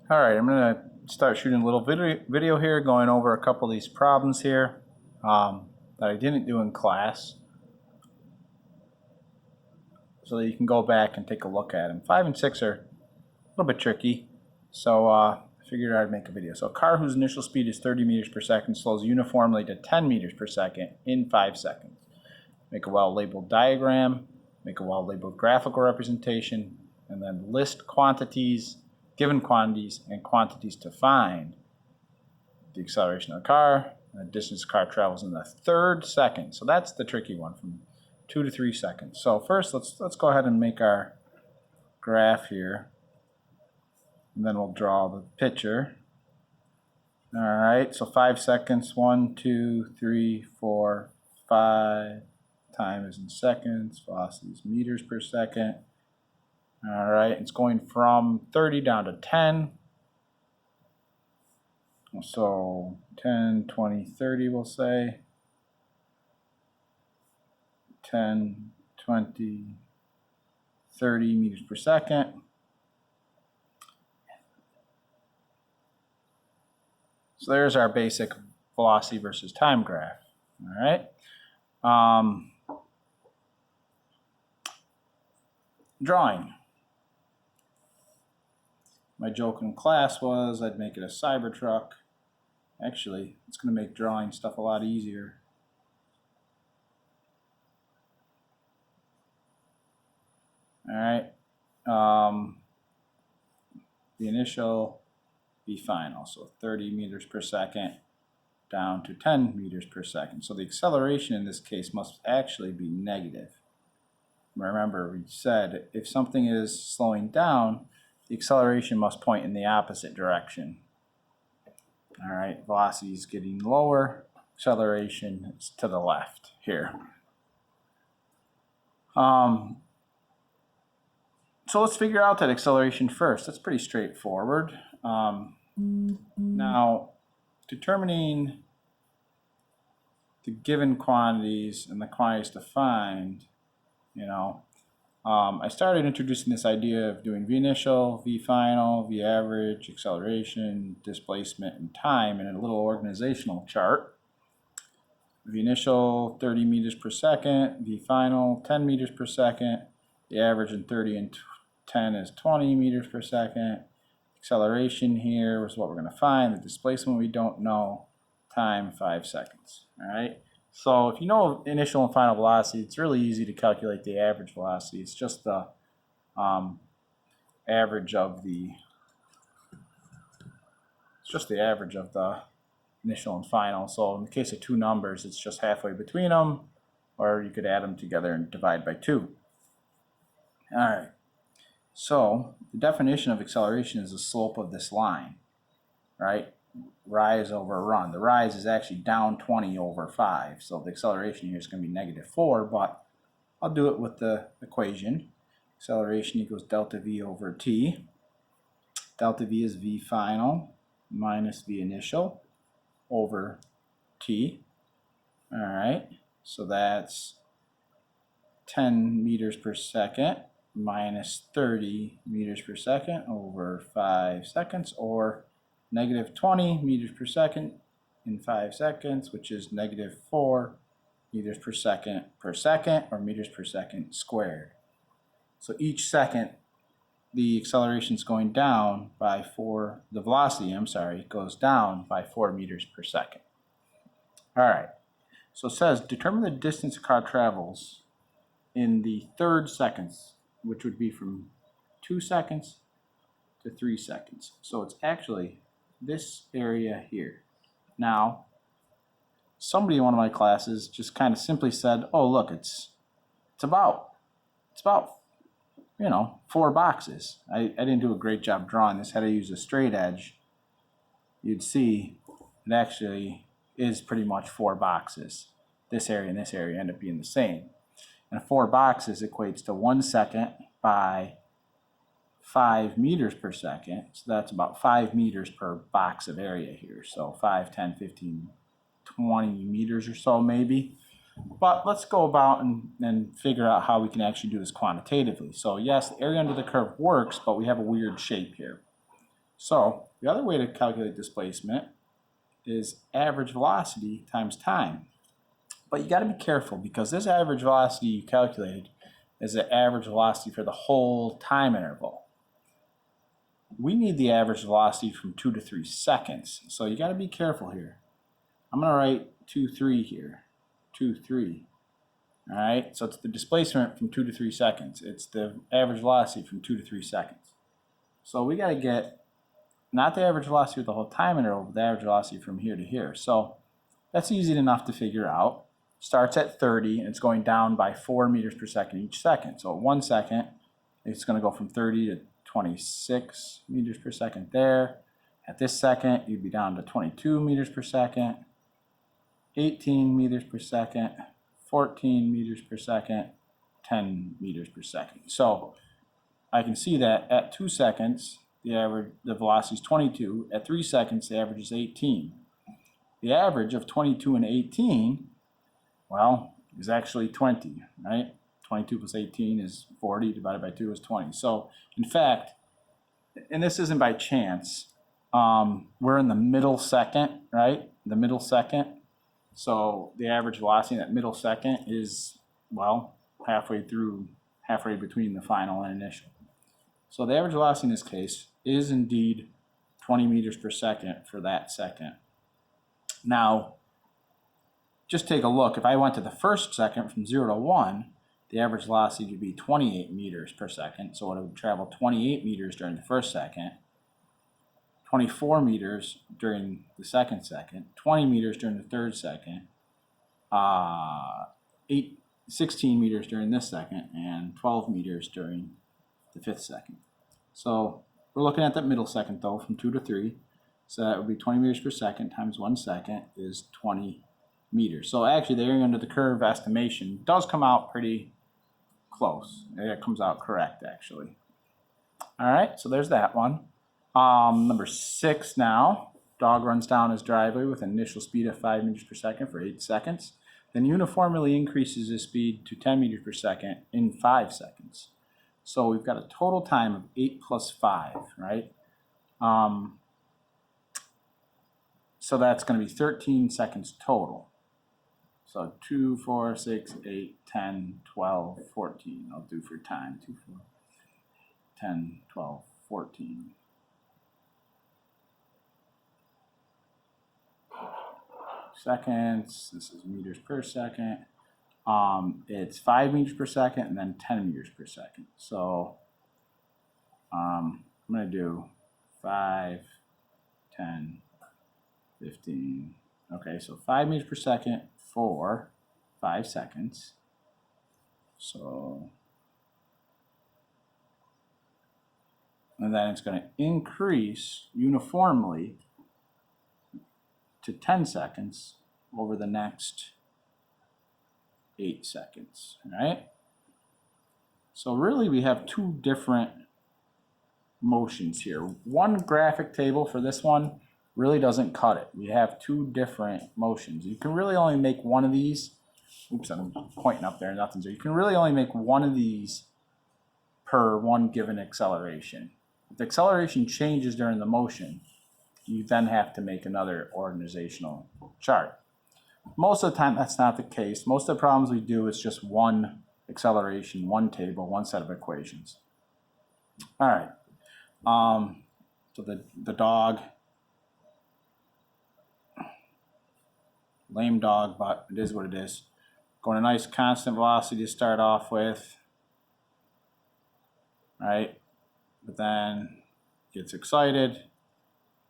All right, I'm going to start shooting a little video here, going over a couple of these problems here that I didn't do in class, so that you can go back and take a look at them. 5 and 6 are a little bit tricky, so I figured I'd make a video. So a car whose initial speed is 30 meters per second slows uniformly to 10 meters per second in 5 seconds. Make a well-labeled diagram, make a well-labeled graphical representation, and then list quantities, given quantities, and quantities to find the acceleration of the car and the distance the car travels in the 3rd second. So that's the tricky one, from 2 to 3 seconds. So first, let's go ahead and make our graph here, and then we'll draw the picture. All right, so 5 seconds, 1, 2, 3, 4, 5. Time is in seconds, velocity is meters per second. All right, it's going from 30 down to 10. So 10, 20, 30, we'll say. 10, 20, 30 meters per second. So there's our basic velocity versus time graph. All right. Drawing. My joke in class was I'd make it a Cybertruck. Actually, it's going to make drawing stuff a lot easier. All right. The initial, the final. So 30 meters per second down to 10 meters per second. So the acceleration in this case must actually be negative. Remember, we said if something is slowing down, the acceleration must point in the opposite direction. All right, velocity is getting lower, acceleration is to the left here. So let's figure out that acceleration first. That's pretty straightforward. Now, determining the given quantities and the quantities to find, I started introducing this idea of doing V initial, V final, V average, acceleration, displacement, and time in a little organizational chart. V initial, 30 meters per second, V final, 10 meters per second, the average in 30 and 10 is 20 meters per second. Acceleration here is what we're going to find. The displacement we don't know. Time 5 seconds. All right. So if you know initial and final velocity, it's really easy to calculate the average velocity. It's just the average of the initial and final. So in the case of two numbers, it's just halfway between them, or you could add them together and divide by 2. All right. So the definition of acceleration is the slope of this line, right? Rise over run. The rise is actually down 20 over 5, so the acceleration here is going to be -4, but I'll do it with the equation. Acceleration equals delta V over T. Delta V is V final minus V initial over T. All right, so that's 10 meters per second minus 30 meters per second over 5 seconds, or -20 meters per second in 5 seconds, which is -4 meters per second, or meters per second squared. So each second, the acceleration is going down by 4, the velocity, goes down by 4 meters per second. All right, so it says determine the distance a car travels in the 3rd seconds, which would be from 2 seconds to 3 seconds. So it's actually this area here. Now, somebody in one of my classes just kind of simply said, "Oh, look, it's about 4 boxes." I didn't do a great job drawing this. Had I used a straight edge, you'd see it actually is pretty much 4 boxes. This area and this area end up being the same. And 4 boxes equates to 1 second by 5 meters per second. So that's about 5 meters per box of area here. So 5, 10, 15, 20 meters or so maybe. But let's go about and figure out how we can actually do this quantitatively. So yes, the area under the curve works, but we have a weird shape here. So the other way to calculate displacement is average velocity times time. But you got to be careful because this average velocity you calculated is the average velocity for the whole time interval. We need the average velocity from 2 to 3 seconds. So you got to be careful here. I'm going to write 2, 3 here. 2, 3. All right, so it's the displacement from 2 to 3 seconds. It's the average velocity from 2 to 3 seconds. So we got to get not the average velocity of the whole time interval, but the average velocity from here to here. So that's easy enough to figure out. Starts at 30 and it's going down by 4 meters per second each second. So at 1 second, it's going to go from 30 to 26 meters per second there. At this second, you'd be down to 22 meters per second, 18 meters per second, 14 meters per second, 10 meters per second. So I can see that at 2 seconds, the velocity is 22. At 3 seconds, the average is 18. The average of 22 and 18, well, is actually 20, right? 22 plus 18 is 40, divided by 2 is 20. So, in fact, and this isn't by chance, we're in the middle second, right? The middle second. So the average velocity in that middle second is, well, halfway between the final and initial. So the average velocity in this case is indeed 20 meters per second for that second. Now, just take a look. If I went to the first second from 0 to 1, the average velocity would be 28 meters per second. So it would travel 28 meters during the first second, 24 meters during the second second, 20 meters during the third second, 16 meters during this second, and 12 meters during the fifth second. So we're looking at that middle second though, from 2 to 3. So that would be 20 meters per second times 1 second is 20 meters. So actually the area under the curve estimation does come out pretty close. It comes out correct actually. All right, so there's that one. Number 6 now. Dog runs down his driveway with an initial speed of 5 meters per second for 8 seconds. Then uniformly increases his speed to 10 meters per second in 5 seconds. So we've got a total time of 8 plus 5, right? So that's going to be 13 seconds total. So 2, 4, 6, 8, 10, 12, 14. I'll do for time. 2, 4, 10, 12, 14. Seconds. This is meters per second. It's 5 meters per second and then 10 meters per second. So I'm going to do 5, 10, 15. Okay, so 5 meters per second for 5 seconds. So, and then it's going to increase uniformly to 10 seconds over the next 8 seconds, right? So really we have 2 different motions here. One graphic table for this one really doesn't cut it. We have 2 different motions. You can really only make one of these. Oops, I'm pointing up there, nothing. So you can really only make one of these per one given acceleration. If the acceleration changes during the motion, you then have to make another organizational chart. Most of the time, that's not the case. Most of the problems we do is just one acceleration, one table, one set of equations. All right. So the dog, lame dog, but it is what it is. Going a nice constant velocity to start off with, right? But then gets excited,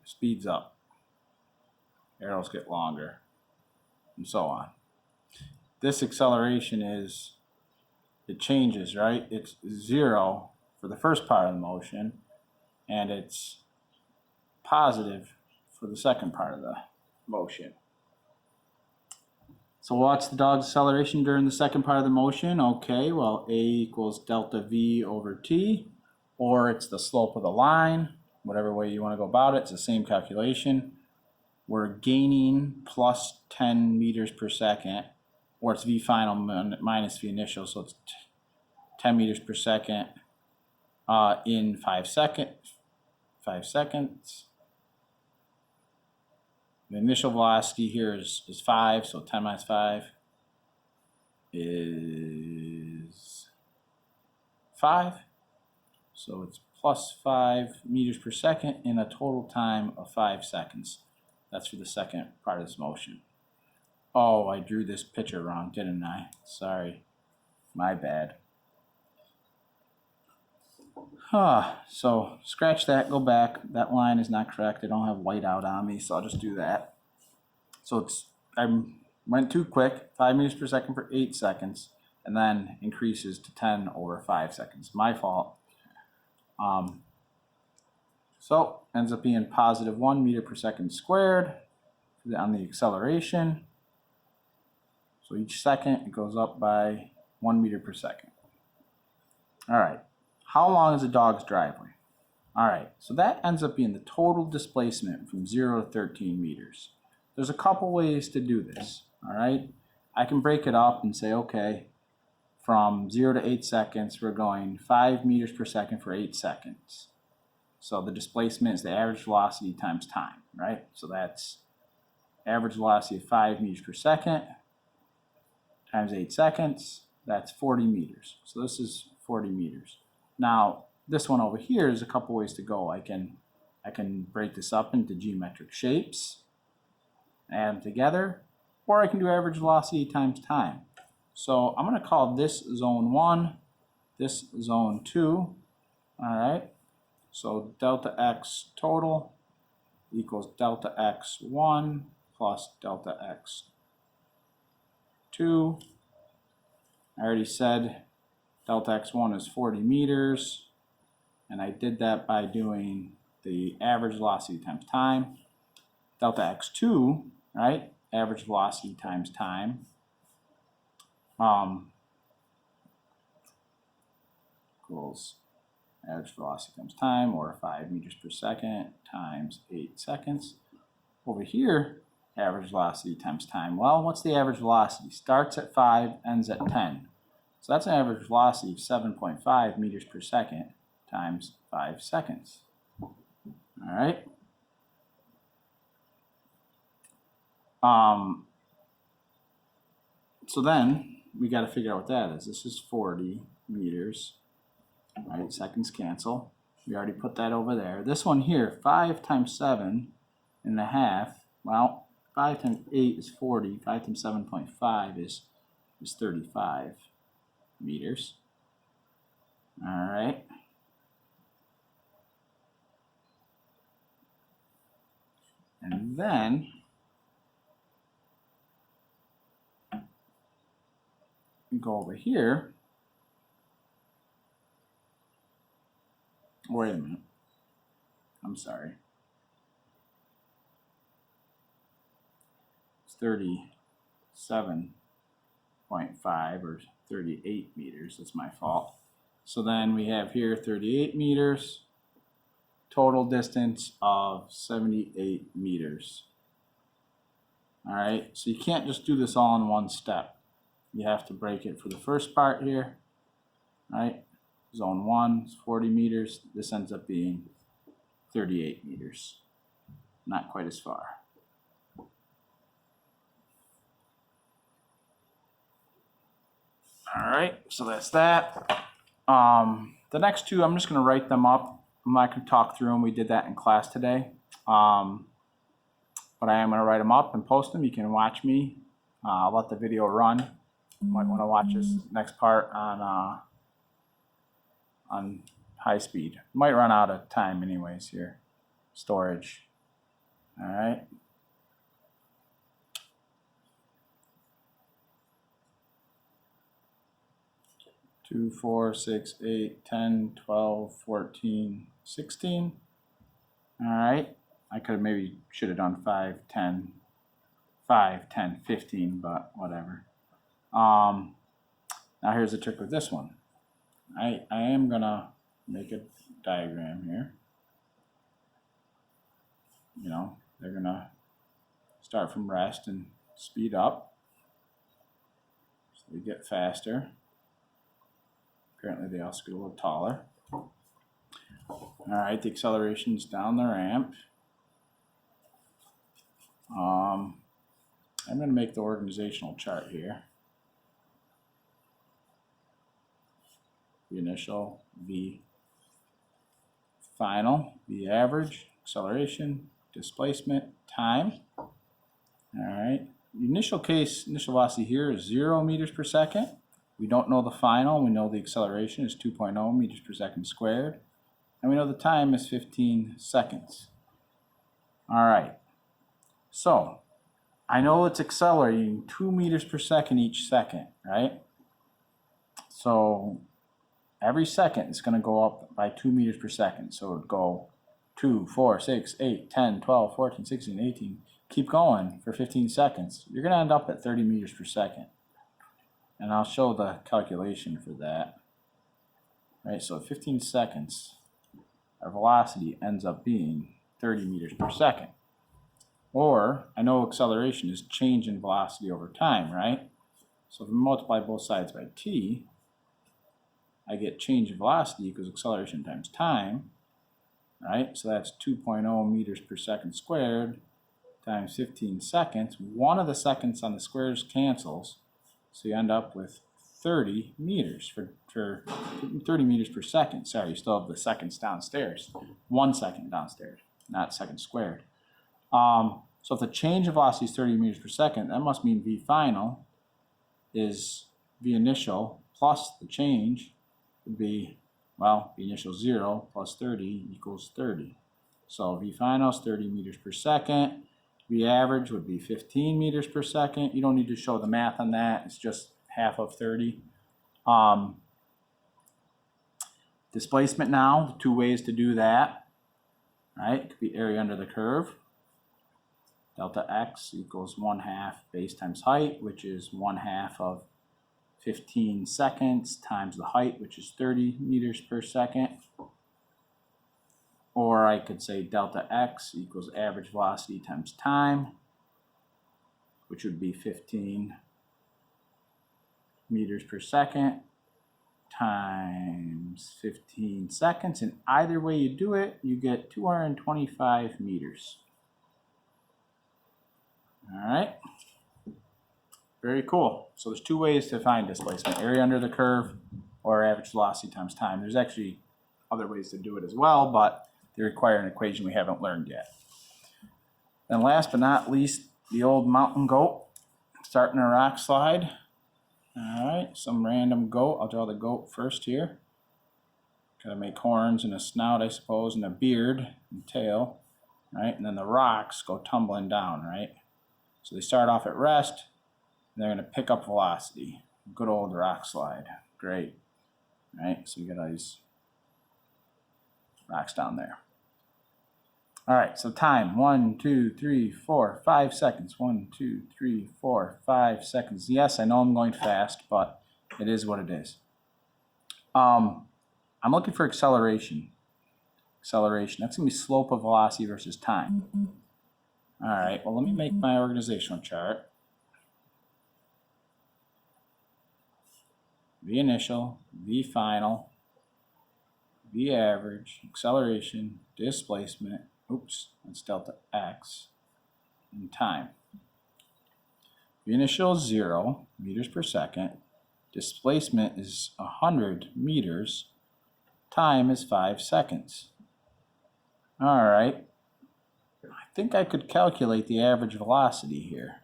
speeds up. Arrows get longer, and so on. This acceleration it changes, right? It's 0 for the first part of the motion, and it's positive for the second part of the motion. So what's the dog's acceleration during the second part of the motion? Okay, well, A equals delta V over T, or it's the slope of the line. Whatever way you want to go about it, it's the same calculation. We're gaining plus 10 meters per second, or it's V final minus V initial, so it's 10 meters per second in 5 seconds. 5 seconds. The initial velocity here is 5, so 10 minus 5 is 5. So it's plus 5 meters per second in a total time of 5 seconds. That's for the second part of this motion. Oh, I drew this picture wrong, didn't I? Sorry. My bad. So scratch that, go back. That line is not correct. I don't have white out on me, so I'll just do that. So I went too quick, 5 meters per second for 8 seconds, and then increases to 10 over 5 seconds. My fault. So ends up being positive 1 meter per second squared on the acceleration. So each second it goes up by 1 meter per second. All right, how long is a dog's driveway? All right, so that ends up being the total displacement from 0 to 13 meters. There's a couple ways to do this, all right? I can break it up and say, okay, from 0 to 8 seconds, we're going 5 meters per second for 8 seconds. So the displacement is the average velocity times time, right? So that's average velocity of 5 meters per second times 8 seconds. That's 40 meters. So this is 40 meters. Now, this one over here is a couple ways to go. I can break this up into geometric shapes, add them together, or I can do average velocity times time. So I'm going to call this zone 1, this zone 2, all right? So delta x total equals delta x1 plus delta x2. I already said delta x1 is 40 meters, and I did that by doing the average velocity times time. Delta x2, right, average velocity times time, equals average velocity times time, or 5 meters per second times 8 seconds. Over here, average velocity times time. Well, what's the average velocity? Starts at 5, ends at 10. So that's an average velocity of 7.5 meters per second times 5 seconds. All right. So then we got to figure out what that is. This is 40 meters. Right, seconds cancel. We already put that over there. This one here, 5 times 7.5. Well, 5 times 8 is 40. 5 times 7.5 is 35 meters. All right. And then we go over here. Wait a minute. I'm sorry. It's 37.5 or 38 meters. That's my fault. So then we have here 38 meters. Total distance of 78 meters. All right. So you can't just do this all in one step. You have to break it for the first part here. Right. Zone 1 is 40 meters. This ends up being 38 meters. Not quite as far. All right, so that's that. The next two, I'm just going to write them up. I'm not going to talk through them. We did that in class today. But I am going to write them up and post them. You can watch me. I'll let the video run. You might want to watch this next part on high speed. Might run out of time anyways here. Storage. All right. Two, 4, 6, 8, 10, 12, 14, 16. All right. I could have maybe should have done 5, 10, 15, but whatever. Now here's the trick with this one. I am gonna make a diagram here. You know, they're gonna start from rest and speed up. So they get faster. Apparently they also get a little taller. All right, the acceleration's down the ramp. I'm going to make the organizational chart here. The initial, V final, V average, acceleration, displacement, time. All right, the initial velocity here is 0 meters per second. We don't know the final. We know the acceleration is 2.0 meters per second squared. And we know the time is 15 seconds. All right, so I know it's accelerating 2 meters per second each second, right? So every second it's going to go up by 2 meters per second. So it would go 2, 4, 6, 8, 10, 12, 14, 16, 18. Keep going for 15 seconds. You're going to end up at 30 meters per second. And I'll show the calculation for that. Right, so at 15 seconds, our velocity ends up being 30 meters per second. Or, I know acceleration is change in velocity over time, right? So if we multiply both sides by t, I get change in velocity equals acceleration times time, right? So that's 2.0 meters per second squared times 15 seconds. One of the seconds on the squares cancels, so you end up with 30 meters for 30 meters per second. Sorry, you still have the seconds downstairs. 1 second downstairs, not second squared. So if the change of velocity is 30 meters per second, that must mean V final is V initial plus the change would be, well, V initial 0 plus 30 equals 30. So V final is 30 meters per second. V average would be 15 meters per second. You don't need to show the math on that. It's just half of 30. Displacement now, 2 ways to do that, right? It could be area under the curve. Delta x equals 1/2 base times height, which is 1/2 of 15 seconds times the height, which is 30 meters per second. Or I could say delta x equals average velocity times time, which would be 15 meters per second times 15 seconds. And either way you do it, you get 225 meters. All right. Very cool. So there's 2 ways to find displacement: area under the curve or average velocity times time. There's actually other ways to do it as well, but they require an equation we haven't learned yet. And last but not least, the old mountain goat starting a rock slide. All right, some random goat. I'll draw the goat first here. Gotta make horns and a snout, I suppose, and a beard and tail, right? And then the rocks go tumbling down, right? So they start off at rest, and they're gonna pick up velocity. Good old rock slide. Great, right? So you got all these rocks down there. All right, so time, 1, 2, 3, 4, 5 seconds. 1, 2, 3, 4, 5 seconds. Yes, I know I'm going fast, but it is what it is. I'm looking for acceleration. Acceleration, that's gonna be slope of velocity versus time. All right, well, let me make my organizational chart. V initial, V final, V average, acceleration, displacement, oops, that's delta x, and time. V initial is 0 meters per second. Displacement is 100 meters. Time is 5 seconds. All right. I think I could calculate the average velocity here.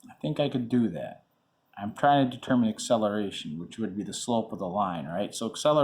I think I could do that. I'm trying to determine acceleration, which would be the slope of the line, right? So acceleration